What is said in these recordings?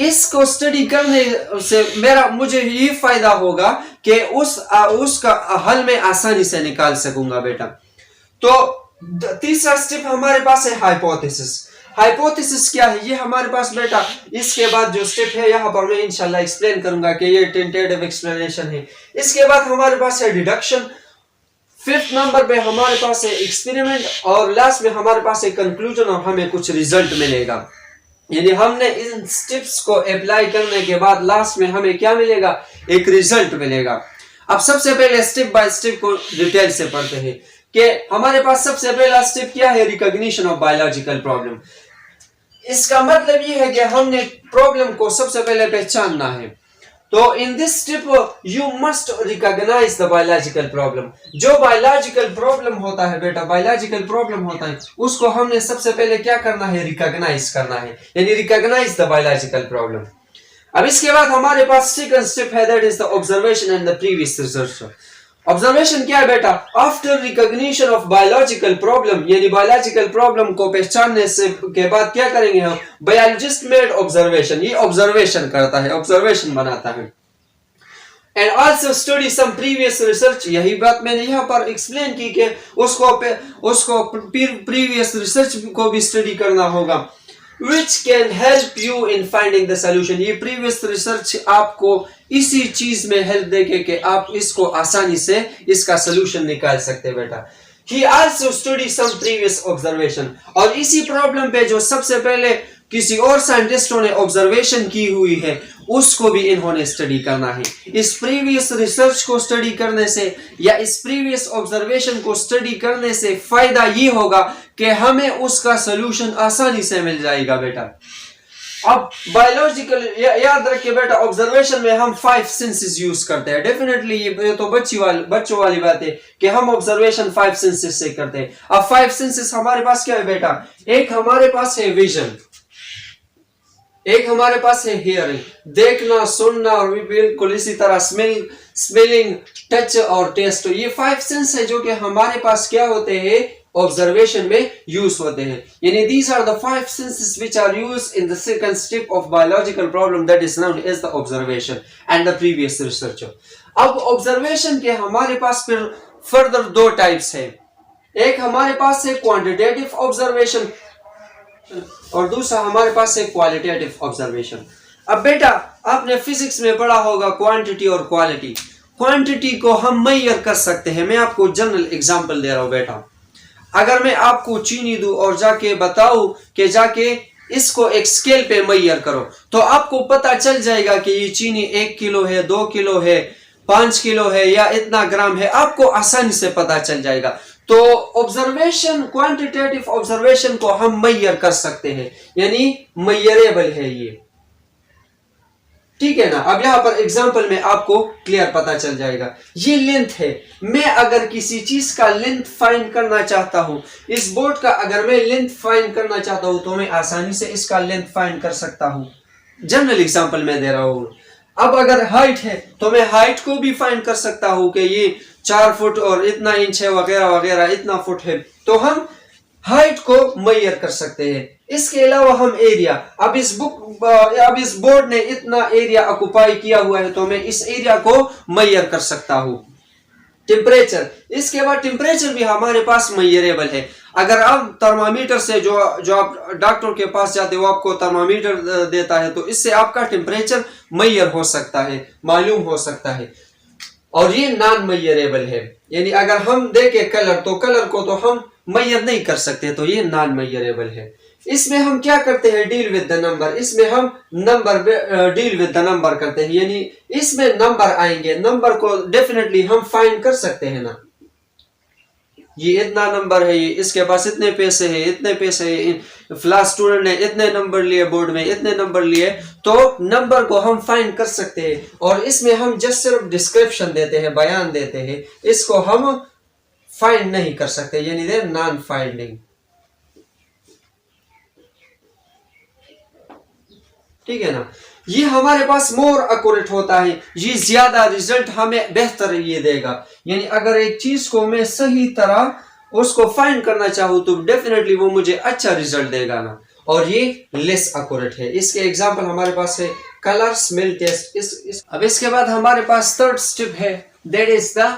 इसको स्टडी करने से मुझे ये फायदा होगा कि उसका हल में आसानी से निकाल सकूंगा बेटा। तो तीसरा स्टेप हमारे पास है हाइपोथेसिस। हाइपोथेसिस क्या है? ये हमारे पास बेटा इसके बाद जो स्टेप है यहाँ पर मैं इंशाल्लाह एक्सप्लेन करूंगा कि ये टेंटेटिव एक्सप्लेनेशन है। इसके बाद हमारे पास है डिडक्शन, फिफ्थ नंबर पे हमारे पास है एक्सपेरिमेंट, और लास्ट में हमारे पास है कंक्लूजन और हमें कुछ रिजल्ट मिलेगा। यानी हमने इन स्टेप्स को अप्लाई करने के बाद लास्ट में हमें क्या मिलेगा? एक रिजल्ट मिलेगा। अब सबसे पहले स्टेप बाय स्टेप को डिटेल से पढ़ते हैं कि हमारे पास सबसे पहला स्टेप क्या है? Recognition of biological problem. इसका मतलब ये है कि हमने प्रॉब्लम को सबसे पहले पहचानना है। तो in this step you must recognise the biological problem. जो बायोलॉजिकल प्रॉब्लम होता है बेटा, बायोलॉजिकल प्रॉब्लम होता है, उसको हमने सबसे पहले क्या करना है? रिकॉग्नाइज करना है, यानी रिकॉग्नाइज द बायोलॉजिकल प्रॉब्लम। अब इसके बाद हमारे पास सेकंड स्टेप है, that is the observation and the previous research. Observation क्या है बेटा? After recognition of biological problem, यानी बायोलॉजिकल प्रॉब्लम को पहचानने से के बाद क्या करेंगे हम? बायोलॉजिस्ट मेड ऑब्जर्वेशन, ये ऑब्जर्वेशन करता है, ऑब्जर्वेशन बनाता है। And also study some previous research, यही बात मैंने यहाँ पर एक्सप्लेन की कि उसको प्रीवियस रिसर्च को भी स्टडी करना होगा। which can help you in finding the solution। ये प्रीवियस रिसर्च आपको इसी चीज में हेल्प देके कि आप इसको आसानी से इसका सोल्यूशन निकाल सकते हैं बेटा। He also studied some previous observation, और इसी प्रॉब्लम पे जो सबसे पहले किसी और साइंटिस्टों ने ऑब्जर्वेशन की हुई है उसको भी इन्होंने स्टडी करना है। इस प्रीवियस रिसर्च को स्टडी करने से या इस प्रीवियस ऑब्जर्वेशन को स्टडी करने से फायदा ये होगा कि हमें उसका सॉल्यूशन आसानी से मिल जाएगा बेटा। अब बायोलॉजिकल याद रखिए बेटा, ऑब्जर्वेशन में हम 5 सेंसेस यूज करते हैं। डेफिनेटली ये तो बच्चों वाली बात है कि हम ऑब्जर्वेशन 5 सेंसेस से करते हैं। अब 5 सेंसेस हमारे पास क्या है बेटा? एक हमारे पास है विजन, एक हमारे पास है हियरिंग, देखना, सुनना, और भी बिल्कुल इसी तरह स्मेलिंग, टच और टेस्ट। ये 5 सेंस है जो कि हमारे पास क्या होते हैं? ऑब्जर्वेशन में यूज होते हैं। यानी these are the 5 senses which are used in the second step of biological problem, that is known as the observation and the previous research। अब ऑब्जर्वेशन के हमारे पास फिर फर्दर 2 टाइप्स है। एक हमारे पास है क्वांटिटेटिव ऑब्जर्वेशन और दूसरा हमारे पास है क्वालिटेटिव ऑब्जर्वेशन। अब बेटा आपने फिजिक्स में पढ़ा होगा क्वांटिटी और क्वालिटी। क्वांटिटी को हम मेजर कर सकते हैं। मैं आपको जनरल एग्जांपल दे रहा हूं बेटा। अगर मैं आपको चीनी दूं और जाके बताऊं कि जाके इसको एक स्केल पे मेजर करो, तो आपको पता चल जाएगा कि ये चीनी 1 किलो है, 2 किलो है, 5 किलो है या इतना ग्राम है, आपको आसानी से पता चल जाएगा। तो ऑब्जर्वेशन, क्वांटिटेटिव ऑब्जर्वेशन को हम मेजर कर सकते हैं, यानी मेजरेबल है ये, ठीक है ना। अब यहां पर एग्जांपल में आपको क्लियर पता चल जाएगा। ये लेंथ है, मैं अगर किसी चीज का लेंथ फाइंड करना चाहता हूं, इस बोर्ड का अगर मैं लेंथ फाइंड करना चाहता हूं तो मैं आसानी से इसका लेंथ फाइंड कर सकता हूं। जनरल एग्जांपल मैं दे रहा हूं। अब अगर हाइट है तो मैं हाइट को भी फाइंड कर सकता हूं कि ये 4 फुट और इतना इंच है वगैरह वगैरह, इतना फुट है, तो हम हाइट को मेजर कर सकते हैं। इसके अलावा हम एरिया, अब इस बोर्ड ने इतना एरिया ऑक्युपाई किया हुआ है तो मैं इस एरिया को मेजर कर सकता हूं। टेम्परेचर, इसके बाद टेम्परेचर भी हमारे पास मेजरेबल है। अगर आप थर्मामीटर से जो आप डॉक्टर के पास जाते हो, आपको थर्मामीटर देता है, तो इससे आपका टेम्परेचर मेजर हो सकता है, मालूम हो सकता है। और ये नॉन मेजरेबल है, यानी अगर हम देखें कलर, तो कलर को तो हम मेजर नहीं कर सकते, तो ये नॉन मेजरेबल है। इसमें हम क्या करते हैं? Deal with the number. इसमें हम डील विद द नंबर करते हैं, यानी इसमें नंबर आएंगे, नंबर को डेफिनेटली हम फाइंड कर सकते हैं ना। ये इतना नंबर है, ये इसके पास इतने पैसे है, इतने पैसे है, फ्लास स्टूडेंट ने इतने नंबर लिए, बोर्ड में इतने नंबर लिए, तो नंबर को हम फाइंड कर सकते हैं। और इसमें हम जस्ट सिर्फ डिस्क्रिप्शन देते हैं, बयान देते हैं, इसको हम फाइंड नहीं कर सकते, यानी दे नॉन फाइंडिंग, ठीक है ना। ये हमारे पास मोर एक्यूरेट होता है, ये ज्यादा रिजल्ट हमें बेहतर ये देगा। यानी अगर एक चीज को मैं सही तरह उसको फाइंड करना चाहूँ तो डेफिनेटली वो मुझे अच्छा रिजल्ट देगा ना। और ये लेस एक्यूरेट है। इसके एग्जांपल हमारे पास है कलर स्मेल टेस्ट। अब इसके बाद हमारे पास थर्ड स्टेप है, that is the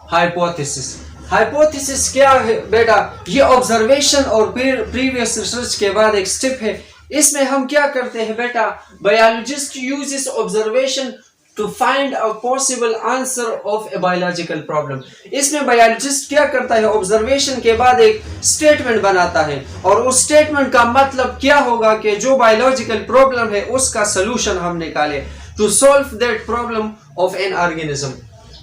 hypothesis. Hypothesis क्या है बेटा? ये ऑब्जर्वेशन और प्रीवियस रिसर्च के बाद एक स्टेप है। इसमें हम क्या करते हैं बेटा? Biologist uses observation to find a possible answer of a biological problem। इसमें बायोलॉजिस्ट क्या करता है? ऑब्जर्वेशन के बाद एक स्टेटमेंट बनाता है, और उस स्टेटमेंट का मतलब क्या होगा कि जो बायोलॉजिकल प्रॉब्लम है उसका सोल्यूशन हम निकाले, to solve that problem of an organism.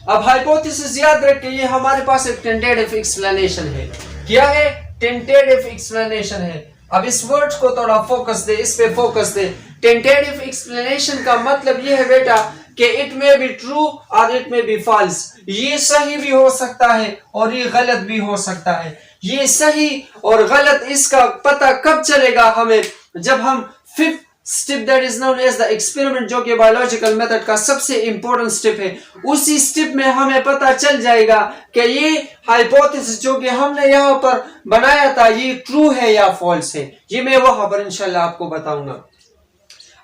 अब हाइपोथेसिस याद रखिए, ये हमारे पास एक टेंटेटिव एक्सप्लेनेशन है। क्या है? टेंटेटिव एक्सप्लेनेशन है। अब इस वर्ड को थोड़ा फोकस दे, इस पे फोकस दे। टेंटेटिव एक्सप्लेनेशन का मतलब ये है बेटा कि इट मे बी ट्रू और इट मे बी फॉल्स। ये सही भी हो सकता है और ये गलत भी हो सकता है। ये सही और गलत इसका पता कब चलेगा हमें? जब हम fifth step that is known as the experiment, जो कि बायोलॉजिकल मेथड का सबसे इंपॉर्टेंट स्टेप है, उसी स्टेप में हमें पता चल जाएगा कि ये हाइपोथेसिस जो कि हमने यहाँ पर बनाया था ये ट्रू है या फॉल्स है। ये मैं वहां पर इंशाल्लाह आपको बताऊंगा।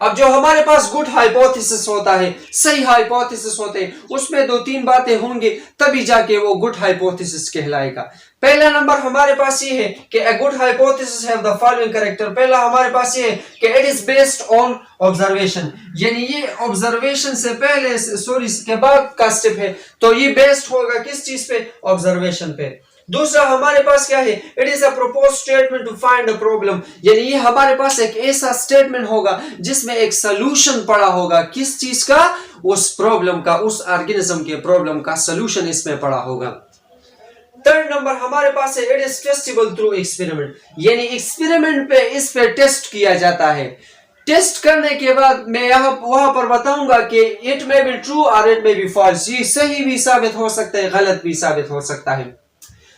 अब जो हमारे पास गुड हाइपोथेसिस होता है, सही हाइपोथेसिस होते हैं, उसमें 2-3 बातें होंगी तभी जाके वो गुड हाइपोथेसिस कहलाएगा। पहला नंबर हमारे पास ये है कि a good hypothesis have the following character। पहला हमारे पास ये है कि it is based on observation, यानी ये ऑब्जर्वेशन से पहले के बाद का स्टेप है, तो ये बेस्ड होगा किस चीज पे? ऑब्जर्वेशन पे। दूसरा हमारे पास क्या है? It is a propose statement to find a problem, यानी ये हमारे पास एक ऐसा स्टेटमेंट होगा जिसमें एक सोल्यूशन पड़ा होगा। किस चीज का? उस प्रॉब्लम का, उस ऑर्गेनिज्म के प्रॉब्लम का सोल्यूशन इसमें पड़ा होगा। थर्ड नंबर हमारे पास है, it is testable through experiment, यानी एक्सपेरिमेंट पे इस पे टेस्ट किया जाता है। टेस्ट करने के बाद मैं वहां पर बताऊंगा कि इट मे बी ट्रू और इट मे बी फॉल्स। ये सही भी साबित हो सकता है, गलत भी साबित हो सकता है।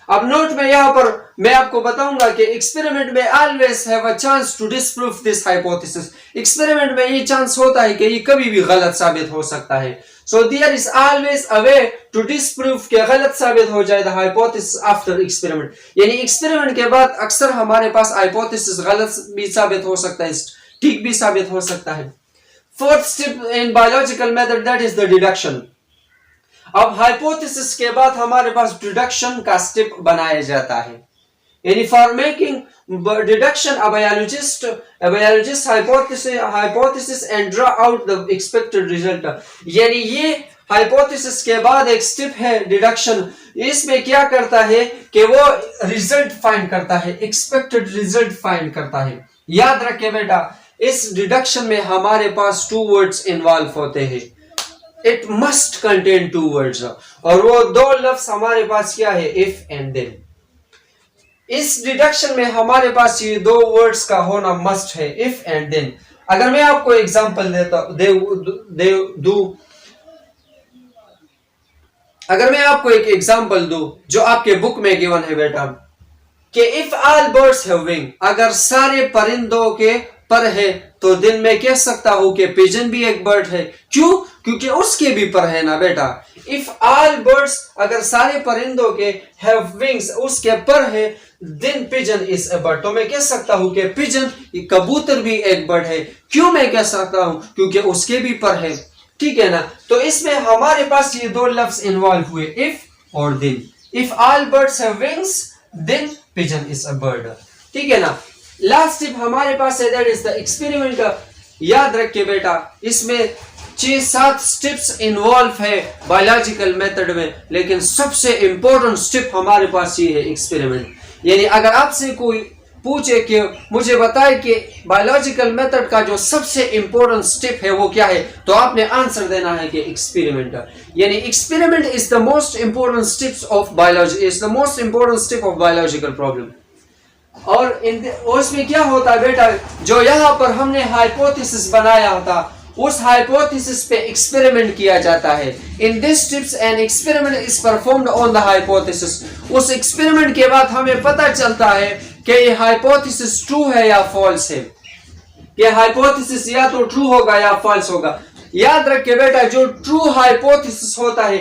अब नोट में यहाँ पर मैं आपको बताऊंगा कि एक्सपेरिमेंट में always have a chance to disprove this hypothesis. Experiment में ये चांस होता है कि ये कभी भी गलत साबित हो सकता है। So there is always a way to disprove कि गलत साबित हो जाए द हाइपोथेसिस आफ्टर एक्सपेरिमेंट, यानी एक्सपेरिमेंट के बाद अक्सर हमारे पास हाइपोथेसिस गलत भी साबित हो सकता है, ठीक भी साबित हो सकता है। Fourth step in biological method that is the deduction. अब हाइपोथेसिस के बाद हमारे पास डिडक्शन का स्टेप बनाया जाता है, यानी for making deduction a biologist hypothesis and draw out the expected result, यानी ये हाइपोथेसिस के बाद एक स्टेप है डिडक्शन। इसमें क्या करता है कि वो रिजल्ट फाइंड करता है, एक्सपेक्टेड रिजल्ट फाइंड करता है। याद रखिए बेटा, इस डिडक्शन में हमारे पास 2 वर्ड्स इन्वॉल्व होते हैं। इट मस्ट कंटेन 2 वर्ड्स, और वो 2 लफ्ज हमारे पास क्या है? If and then. इस डिडक्शन में हमारे पास ये 2 वर्ड्स का होना मस्ट है, इफ एंड देन। अगर मैं आपको एग्जांपल अगर मैं आपको एक एग्जांपल दूं जो आपके बुक में गिवन है बेटा, कि if all birds have wing, अगर सारे परिंदों के पर है, तो दिन में कह सकता हूं कि पिजन भी एक बर्ड है। क्यों? क्योंकि उसके भी पर है ना बेटा। इफ ऑल बर्ड्स, अगर सारे परिंदों के हैव विंग्स, उसके पर है, then pigeon is a bird, तो मैं कह सकता हूं कि पिजन, कबूतर भी एक बर्ड है। क्यों मैं कह सकता हूं? क्योंकि उसके भी पर है, ठीक है ना। तो इसमें हमारे पास ये 2 लफ्ज इन्वॉल्व हुए, इफ और then. If all birds have wings, then pigeon is a bird, ठीक है ना। लास्ट स्टेप हमारे पास है, दैट इज द एक्सपेरिमेंट। याद रखिए बेटा, इसमें 6-7 स्टेप्स इन्वॉल्व है बायोलॉजिकल मेथड में, लेकिन सबसे इंपॉर्टेंट स्टेप हमारे पास ये है, एक्सपेरिमेंट। यानी अगर आपसे कोई पूछे कि मुझे बताए कि बायोलॉजिकल मेथड का जो सबसे इंपॉर्टेंट स्टेप है वो क्या है, तो आपने आंसर देना है कि एक्सपेरिमेंट। यानी experiment is the most important steps of biology, is the most important step of biological problem. और उसमें क्या होता है बेटा, जो यहाँ पर हमने हाइपोथेसिस बनाया होता, उस हाइपोथेसिस पे एक्सपेरिमेंट किया जाता है। In this steps an experiment is performed on the hypothesis. उस एक्सपेरिमेंट के बाद हमें पता चलता है कि ये हाइपोथेसिस ट्रू है या फॉल्स है। ये हाइपोथेसिस या तो ट्रू होगा या फॉल्स होगा। याद रखिए बेटा, जो ट्रू हाइपोथेसिस होता है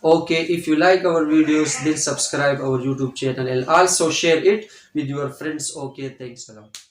Okay, if you like our videos, then subscribe our YouTube channel and also share it with your friends. Okay, thanks a lot.